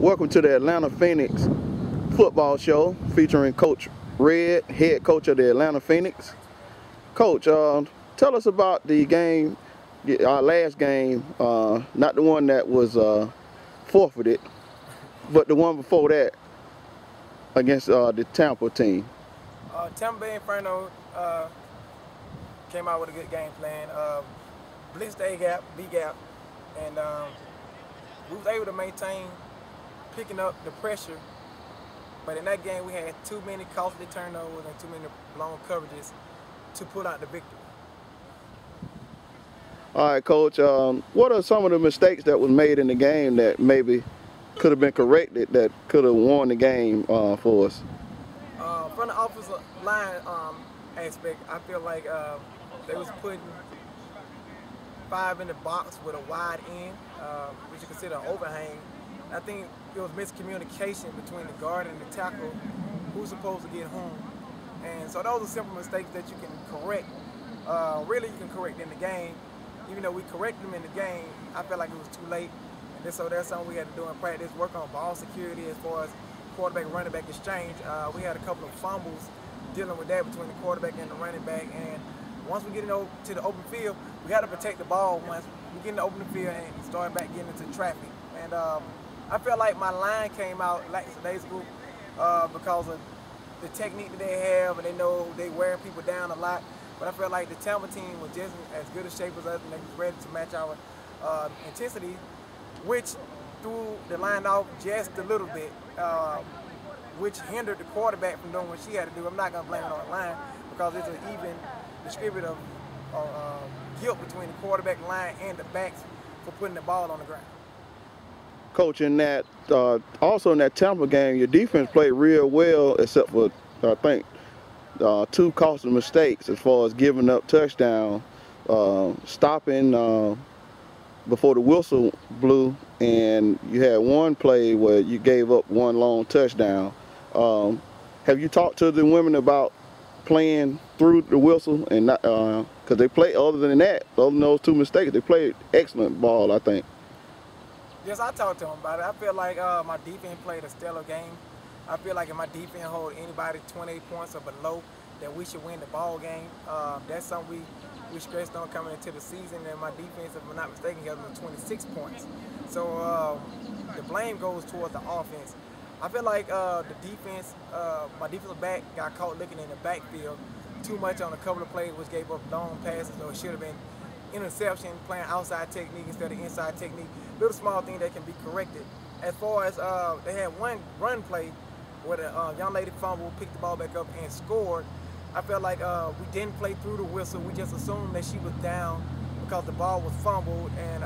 Welcome to the Atlanta Phoenix football show featuring Coach Red, head coach of the Atlanta Phoenix. Coach, tell us about the game, our last game, not the one that was forfeited, but the one before that against the Tampa team. Tampa Bay Inferno came out with a good game plan. Blitzed the A-gap, B-gap, and we was able to maintain picking up the pressure. But in that game, we had too many costly turnovers and too many blown coverages to pull out the victory. All right, Coach, what are some of the mistakes that was made in the game that maybe could have been corrected that could have won the game for us? From the offensive line aspect, I feel like they was putting 5 in the box with a wide end, which you consider an overhang. I think it was miscommunication between the guard and the tackle, who's supposed to get whom. And so those are simple mistakes that you can correct. Really, you can correct in the game. Even though we corrected them in the game, I felt like it was too late. And so that's something we had to do in practice, work on ball security as far as quarterback running back exchange. We had a couple of fumbles dealing with that between the quarterback and the running back. And once we get to the open field, we got to protect the ball once we get in the open field and start back getting into traffic. And I felt like my line came out lackadaisical because of the technique that they have, and they know they wear people down a lot. But I felt like the Tampa team was just as good a shape as us, and they was ready to match our intensity, which threw the line off just a little bit, which hindered the quarterback from doing what she had to do. I'm not going to blame it on the line because it's an even distribution of guilt between the quarterback line and the backs for putting the ball on the ground. Coach, in that, also in that Tampa game, your defense played real well, except for, I think, 2 costly mistakes as far as giving up touchdown, stopping before the whistle blew, and you had one play where you gave up one long touchdown. Have you talked to the women about playing through the whistle and not, because they played, other than that, other than those 2 mistakes, they played excellent ball, I think. Yes, I talked to them about it. I feel like my defense played a stellar game. I feel like if my defense hold anybody 28 points or below, that we should win the ball game. That's something we stressed on coming into the season, and my defense, if I'm not mistaken, held them 26 points. So the blame goes towards the offense. I feel like the defense, my defensive back got caught looking in the backfield too much on a couple of plays, which gave up long passes, or it should have been interception, playing outside technique instead of inside technique. Little small thing that can be corrected. As far as they had one run play where the young lady fumbled, picked the ball back up and scored. I felt like we didn't play through the whistle. We just assumed that she was down because the ball was fumbled, and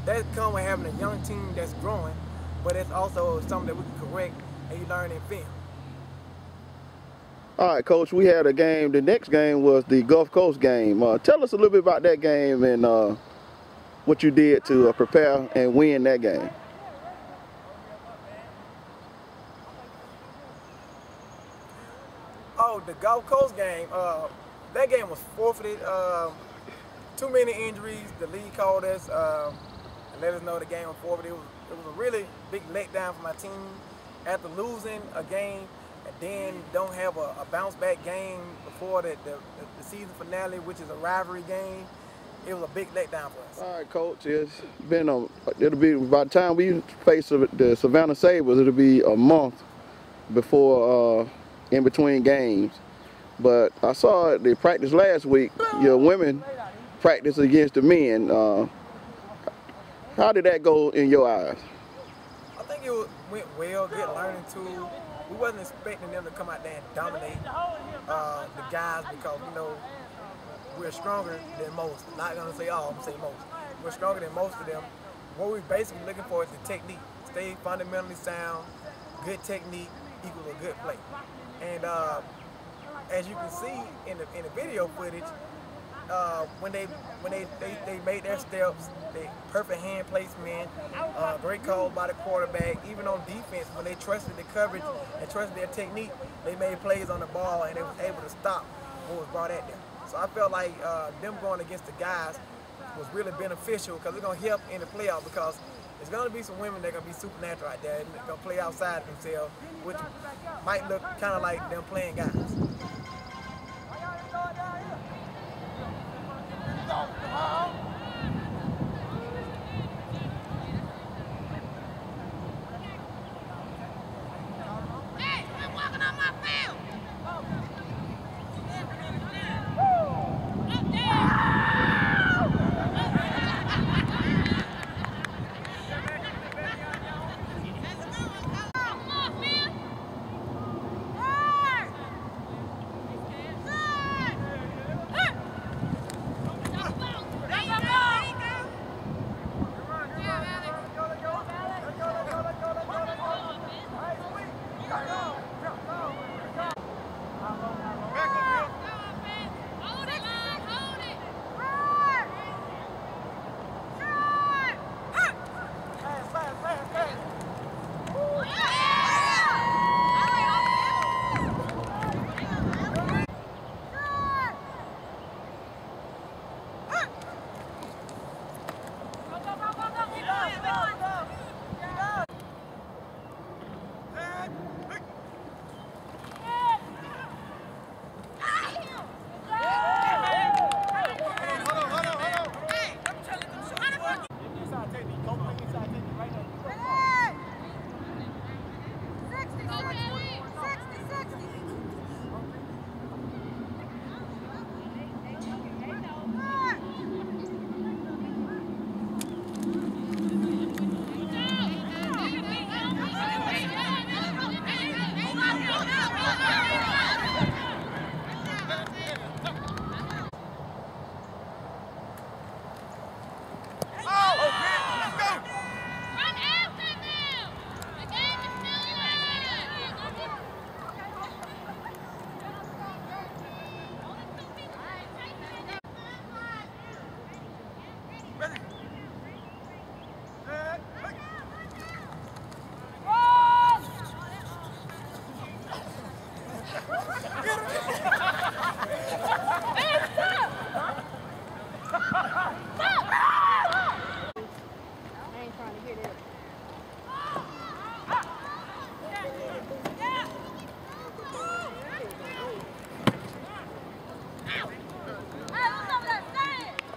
that comes with having a young team that's growing, but it's also something that we can correct and you learn in film. All right, Coach, we had a game. The next game was the Gulf Coast game. Tell us a little bit about that game and what you did to prepare and win that game. Oh, the Gulf Coast game, that game was forfeited. Too many injuries. The league called us and let us know the game was forfeited. It was a really big letdown for my team after losing a game and then don't have a bounce back game before the season finale, which is a rivalry game. It was a big letdown for us. All right, Coach. It's been it'll be, by the time we face the Savannah Sabres, it'll be a month before in between games. But I saw the practice last week. Your women practice against the men. How did that go in your eyes? I think it went well. Good learning tool. We wasn't expecting them to come out there and dominate the guys because, you know, we're stronger than most. Not gonna say all, I'm gonna say most. We're stronger than most of them. What we're basically looking for is the technique. Stay fundamentally sound, good technique equals a good play. And as you can see in the video footage, when they made their steps, they perfect hand placement, great call by the quarterback. Even on defense, when they trusted the coverage and trusted their technique, they made plays on the ball and they was able to stop what was brought at them. So I felt like them going against the guys was really beneficial because it's going to help in the playoff, because There's gonna be some women that are gonna be supernatural out there and gonna play outside themselves, which might look kind of like them playing guys.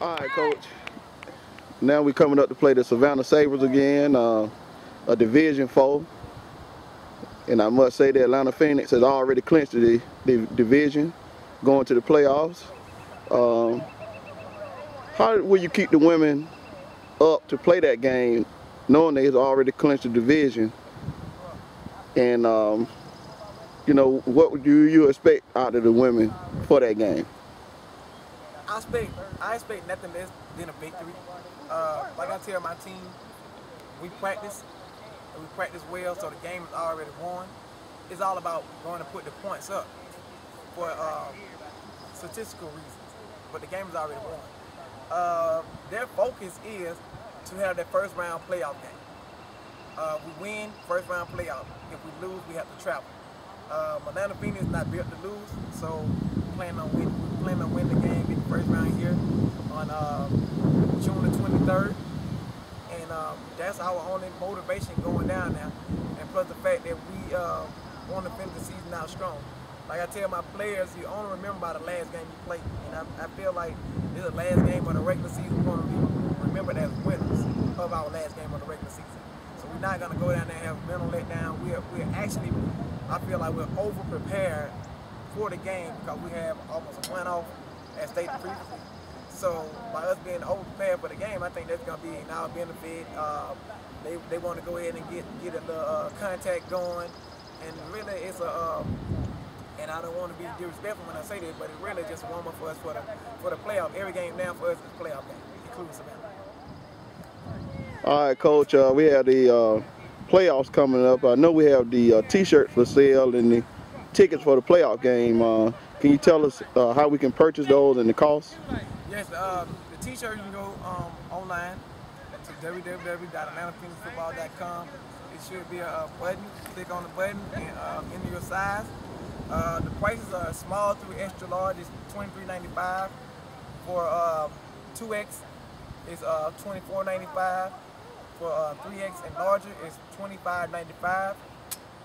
All right, Coach. Now we're coming up to play the Savannah Sabres again, a Division 4. And I must say the Atlanta Phoenix has already clinched the division, going to the playoffs. How will you keep the women up to play that game, knowing they've already clinched the division? And, you know, what do you expect out of the women for that game? I expect nothing less than a victory. Like I tell my team, we practice, and we practice well, so the game is already won. It's all about going to put the points up for statistical reasons, but the game is already won. Their focus is to have that first round playoff game. We win, first round playoff. If we lose, we have to travel. Atlanta Phoenix is not built to lose, so we plan on winning the game in the first round here on June the 23rd. And that's our only motivation going down now. And plus the fact that we want to finish the season out strong. Like I tell my players, you only remember by the last game you played. And I feel like this is the last game of the regular season. We're going to be remembered as winners of our last game of the regular season. So we're not going to go down there and have a mental letdown. We're actually, I feel like we're over-prepared for the game because we have almost a win-off as stated previously. So by us being over-prepared for the game, I think that's going to be in our benefit. They want to go ahead and get a contact going. And really it's a, and I don't want to be disrespectful when I say this, but it's really just a warm-up for us for the playoff. Every game now for us is a playoff game, including Savannah. All right, Coach, we have the playoffs coming up. I know we have the T-shirts for sale and the tickets for the playoff game. Can you tell us how we can purchase those and the cost? Yes, the T-shirt, you can go online to www.atlantaphoenixfootball.com. It should be a button. Click on the button and enter your size. The prices are small through extra large. It's $23.95. For 2X, it's $24.95. for 3X and larger is $25.95.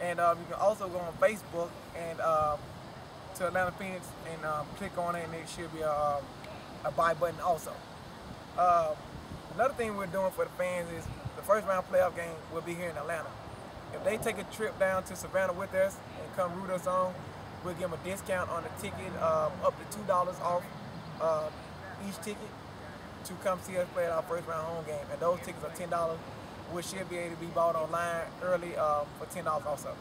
And you can also go on Facebook and to Atlanta Phoenix and click on it, and it should be a buy button also. Another thing we're doing for the fans is the first round playoff game will be here in Atlanta. If they take a trip down to Savannah with us and come root us on, we'll give them a discount on the ticket, up to $2 off each ticket to come see us play at our first round home game. And those tickets are $10, which should be able to be bought online early for $10 also.